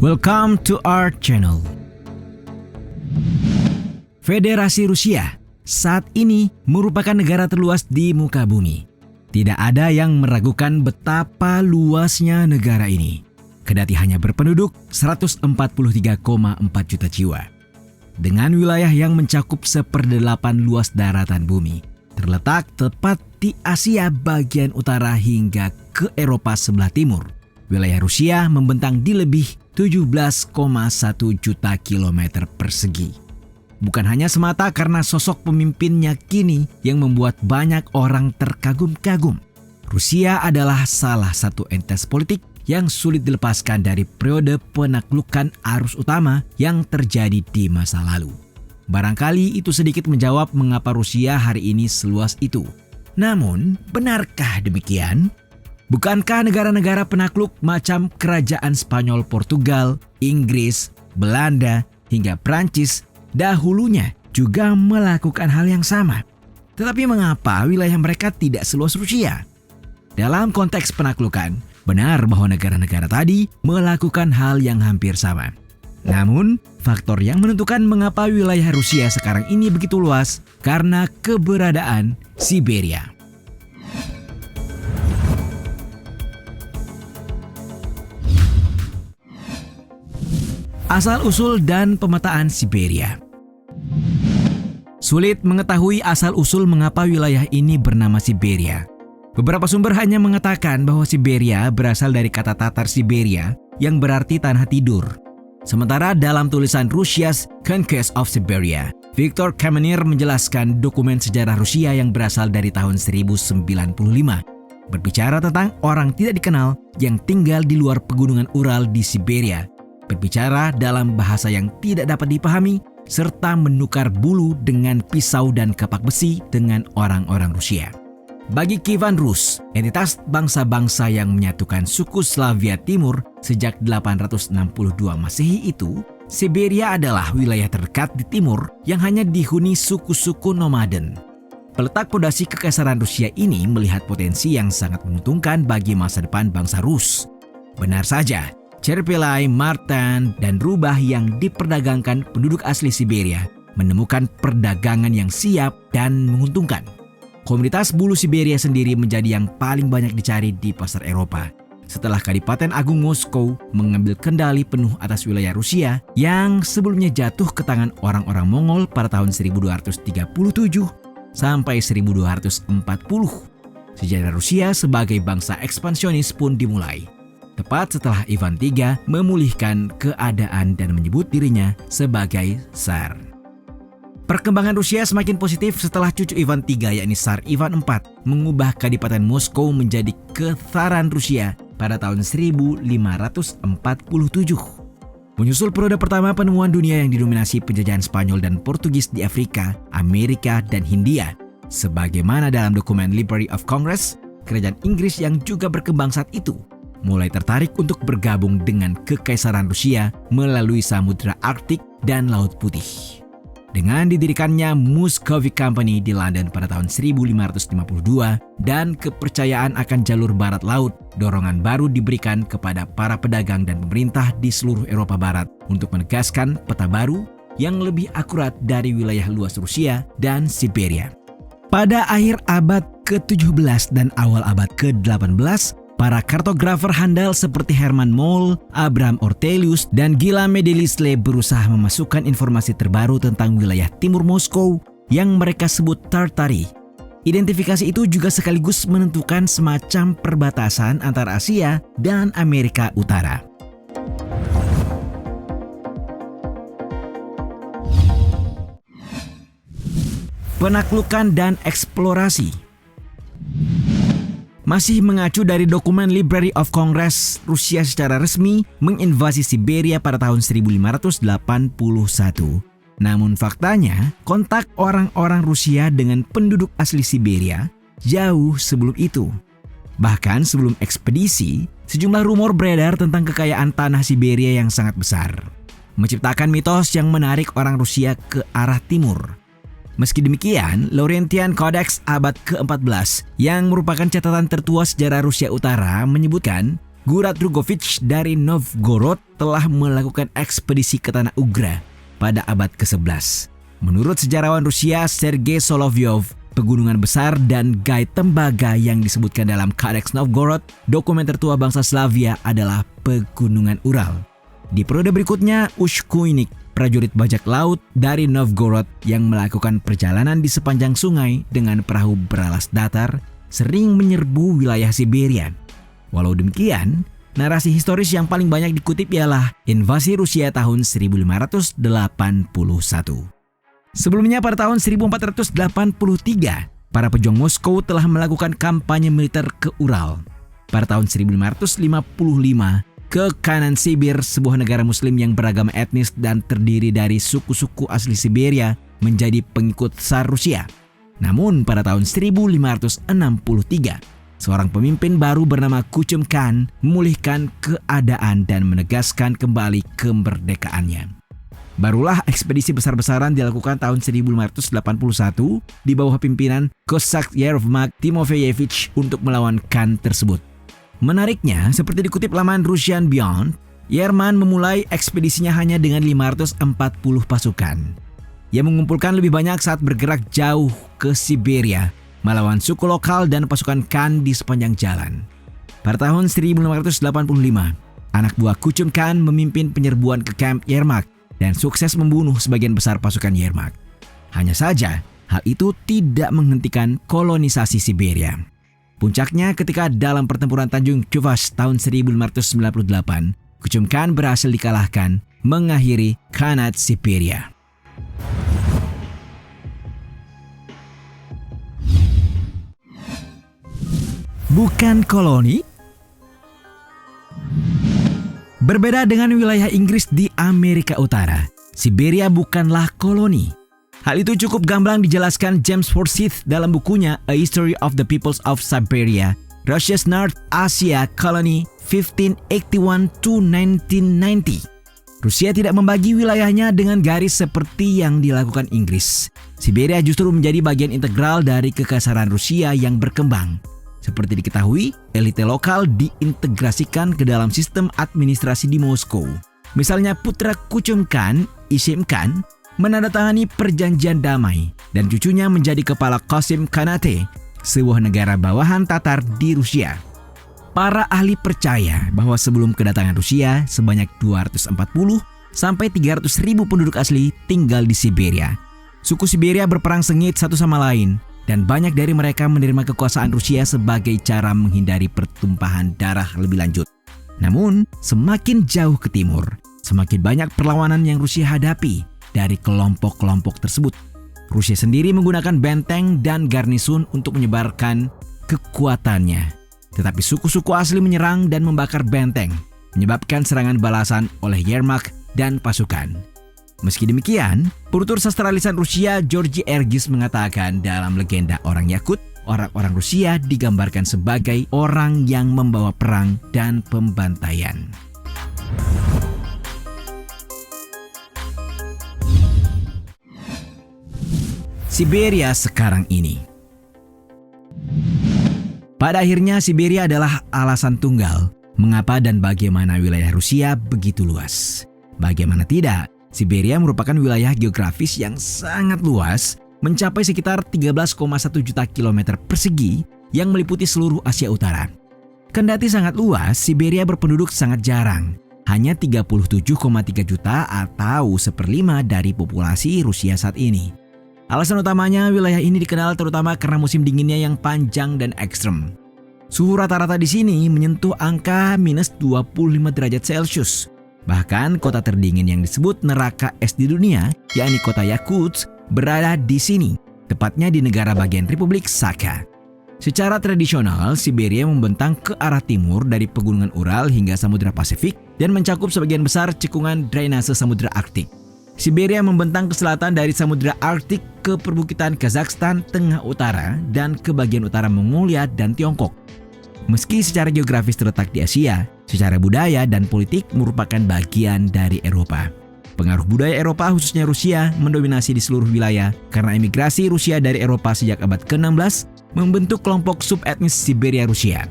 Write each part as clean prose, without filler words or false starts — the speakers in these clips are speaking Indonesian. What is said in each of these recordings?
Welcome to our channel. Federasi Rusia saat ini merupakan negara terluas di muka bumi. Tidak ada yang meragukan betapa luasnya negara ini. Kendati hanya berpenduduk 143,4 juta jiwa. Dengan wilayah yang mencakup 1/8 luas daratan bumi, terletak tepat di Asia bagian utara hingga ke Eropa sebelah timur. Wilayah Rusia membentang di lebih 17,1 juta kilometer persegi. Bukan hanya semata karena sosok pemimpinnya kini yang membuat banyak orang terkagum-kagum. Rusia adalah salah satu entitas politik yang sulit dilepaskan dari periode penaklukan arus utama yang terjadi di masa lalu. Barangkali itu sedikit menjawab mengapa Rusia hari ini seluas itu. Namun, benarkah demikian? Bukankah negara-negara penakluk macam Kerajaan Spanyol, Portugal, Inggris, Belanda, hingga Prancis dahulunya juga melakukan hal yang sama? Tetapi mengapa wilayah mereka tidak seluas Rusia? Dalam konteks penaklukan, benar bahwa negara-negara tadi melakukan hal yang hampir sama. Namun, faktor yang menentukan mengapa wilayah Rusia sekarang ini begitu luas karena keberadaan Siberia. Asal-usul dan pemetaan Siberia. Sulit mengetahui asal-usul mengapa wilayah ini bernama Siberia. Beberapa sumber hanya mengatakan bahwa Siberia berasal dari kata Tatar Siberia yang berarti tanah tidur. Sementara dalam tulisan Russia's Conquest of Siberia, Viktor Kamenir menjelaskan dokumen sejarah Rusia yang berasal dari tahun 1095. Berbicara tentang orang tidak dikenal yang tinggal di luar pegunungan Ural di Siberia. Berbicara dalam bahasa yang tidak dapat dipahami, serta menukar bulu dengan pisau dan kapak besi dengan orang-orang Rusia. Bagi Kievan Rus, entitas bangsa-bangsa yang menyatukan suku Slavia Timur sejak 862 Masehi itu, Siberia adalah wilayah terdekat di timur yang hanya dihuni suku-suku nomaden. Peletak pondasi kekaisaran Rusia ini melihat potensi yang sangat menguntungkan bagi masa depan bangsa Rus. Benar saja, Cerpelai, Martan, dan rubah yang diperdagangkan penduduk asli Siberia menemukan perdagangan yang siap dan menguntungkan. Komoditas bulu Siberia sendiri menjadi yang paling banyak dicari di pasar Eropa setelah Kadipaten Agung Moskow mengambil kendali penuh atas wilayah Rusia yang sebelumnya jatuh ke tangan orang-orang Mongol pada tahun 1237 sampai 1240. Sejarah Rusia sebagai bangsa ekspansionis pun dimulai, tepat setelah Ivan III memulihkan keadaan dan menyebut dirinya sebagai Tsar. Perkembangan Rusia semakin positif setelah cucu Ivan III yakni Tsar Ivan IV mengubah Kadipaten Moskow menjadi Ketsaran Rusia pada tahun 1547. Menyusul periode pertama penemuan dunia yang didominasi penjajahan Spanyol dan Portugis di Afrika, Amerika, dan Hindia. Sebagaimana dalam dokumen Library of Congress, kerajaan Inggris yang juga berkembang saat itu mulai tertarik untuk bergabung dengan Kekaisaran Rusia melalui Samudra Arktik dan Laut Putih. Dengan didirikannya Muscovy Company di London pada tahun 1552 dan kepercayaan akan jalur barat laut, dorongan baru diberikan kepada para pedagang dan pemerintah di seluruh Eropa Barat untuk menegaskan peta baru yang lebih akurat dari wilayah luas Rusia dan Siberia. Pada akhir abad ke-17 dan awal abad ke-18, para kartografer handal seperti Hermann Moll, Abraham Ortelius, dan Guillaume de Lisle berusaha memasukkan informasi terbaru tentang wilayah timur Moskow yang mereka sebut Tartary. Identifikasi itu juga sekaligus menentukan semacam perbatasan antara Asia dan Amerika Utara. Penaklukan dan eksplorasi. Masih mengacu dari dokumen Library of Congress, Rusia secara resmi menginvasi Siberia pada tahun 1581. Namun faktanya, kontak orang-orang Rusia dengan penduduk asli Siberia jauh sebelum itu. Bahkan sebelum ekspedisi, sejumlah rumor beredar tentang kekayaan tanah Siberia yang sangat besar, menciptakan mitos yang menarik orang Rusia ke arah timur. Meski demikian, Laurentian Codex abad ke-14 yang merupakan catatan tertua sejarah Rusia Utara menyebutkan Gurat Drugovich dari Novgorod telah melakukan ekspedisi ke tanah Ugra pada abad ke-11. Menurut sejarawan Rusia Sergei Solovyov, pegunungan besar dan guide tembaga yang disebutkan dalam Codex Novgorod, dokumen tertua bangsa Slavia, adalah pegunungan Ural. Di periode berikutnya, Ushkuinik, prajurit bajak laut dari Novgorod yang melakukan perjalanan di sepanjang sungai dengan perahu beralas datar, sering menyerbu wilayah Siberia. Walau demikian, narasi historis yang paling banyak dikutip ialah invasi Rusia tahun 1581. Sebelumnya pada tahun 1483, para pejuang Moskow telah melakukan kampanye militer ke Ural. Pada tahun 1555, ke kanan Sibir, sebuah negara muslim yang beragama etnis dan terdiri dari suku-suku asli Siberia, menjadi pengikut Tsar Rusia. Namun pada tahun 1563, seorang pemimpin baru bernama Kuchum Khan memulihkan keadaan dan menegaskan kembali kemerdekaannya. Barulah ekspedisi besar-besaran dilakukan tahun 1581 di bawah pimpinan Kosak Yermak Timofeyevich untuk melawan Khan tersebut. Menariknya, seperti dikutip laman Russian Beyond, Yerman memulai ekspedisinya hanya dengan 540 pasukan. Ia mengumpulkan lebih banyak saat bergerak jauh ke Siberia, melawan suku lokal dan pasukan Khan di sepanjang jalan. Pada tahun 1585, anak buah Kuchum Khan memimpin penyerbuan ke kamp Yermak dan sukses membunuh sebagian besar pasukan Yermak. Hanya saja, hal itu tidak menghentikan kolonisasi Siberia. Puncaknya ketika dalam pertempuran Tanjung Chuvas tahun 1598, Kuchum Khan berhasil dikalahkan, mengakhiri Khanat Siberia. Bukan koloni? Berbeda dengan wilayah Inggris di Amerika Utara, Siberia bukanlah koloni. Hal itu cukup gamblang dijelaskan James Forsyth dalam bukunya A History of the Peoples of Siberia, Russia's North Asia Colony 1581 to 1990. Rusia tidak membagi wilayahnya dengan garis seperti yang dilakukan Inggris. Siberia justru menjadi bagian integral dari kekaisaran Rusia yang berkembang. Seperti diketahui, elite lokal diintegrasikan ke dalam sistem administrasi di Moskow. Misalnya putra Kuchum Khan, Ishim Khan, menandatangani perjanjian damai dan cucunya menjadi kepala Qasim Khanate, sebuah negara bawahan Tatar di Rusia. Para ahli percaya bahwa sebelum kedatangan Rusia, sebanyak 240 sampai 300 ribu penduduk asli tinggal di Siberia. Suku Siberia berperang sengit satu sama lain, dan banyak dari mereka menerima kekuasaan Rusia sebagai cara menghindari pertumpahan darah lebih lanjut. Namun, semakin jauh ke timur, semakin banyak perlawanan yang Rusia hadapi dari kelompok-kelompok tersebut. Rusia sendiri menggunakan benteng dan garnisun untuk menyebarkan kekuatannya. Tetapi suku-suku asli menyerang dan membakar benteng, menyebabkan serangan balasan oleh Yermak dan pasukan. Meski demikian, penutur sastra lisan Rusia Georgy Ergis mengatakan dalam legenda orang Yakut, orang-orang Rusia digambarkan sebagai orang yang membawa perang dan pembantaian. Siberia sekarang ini. Pada akhirnya Siberia adalah alasan tunggal mengapa dan bagaimana wilayah Rusia begitu luas. Bagaimana tidak, Siberia merupakan wilayah geografis yang sangat luas, mencapai sekitar 13,1 juta kilometer persegi yang meliputi seluruh Asia Utara. Kendati sangat luas, Siberia berpenduduk sangat jarang, hanya 37,3 juta atau 1/5 dari populasi Rusia saat ini. Alasan utamanya, wilayah ini dikenal terutama karena musim dinginnya yang panjang dan ekstrem. Suhu rata-rata di sini menyentuh angka minus 25 derajat Celcius. Bahkan kota terdingin yang disebut neraka es di dunia, yakni kota Yakutsk, berada di sini, tepatnya di negara bagian Republik Sakha. Secara tradisional, Siberia membentang ke arah timur dari pegunungan Ural hingga Samudra Pasifik dan mencakup sebagian besar cekungan drainase Samudra Arktik. Siberia membentang ke selatan dari Samudra Arktik ke perbukitan Kazakhstan tengah utara dan ke bagian utara Mongolia dan Tiongkok. Meski secara geografis terletak di Asia, secara budaya dan politik merupakan bagian dari Eropa. Pengaruh budaya Eropa khususnya Rusia mendominasi di seluruh wilayah karena emigrasi Rusia dari Eropa sejak abad ke-16 membentuk kelompok subetnis Siberia Rusia.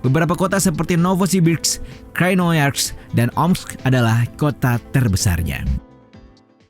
Beberapa kota seperti Novosibirsk, Krasnoyarsk, dan Omsk adalah kota terbesarnya.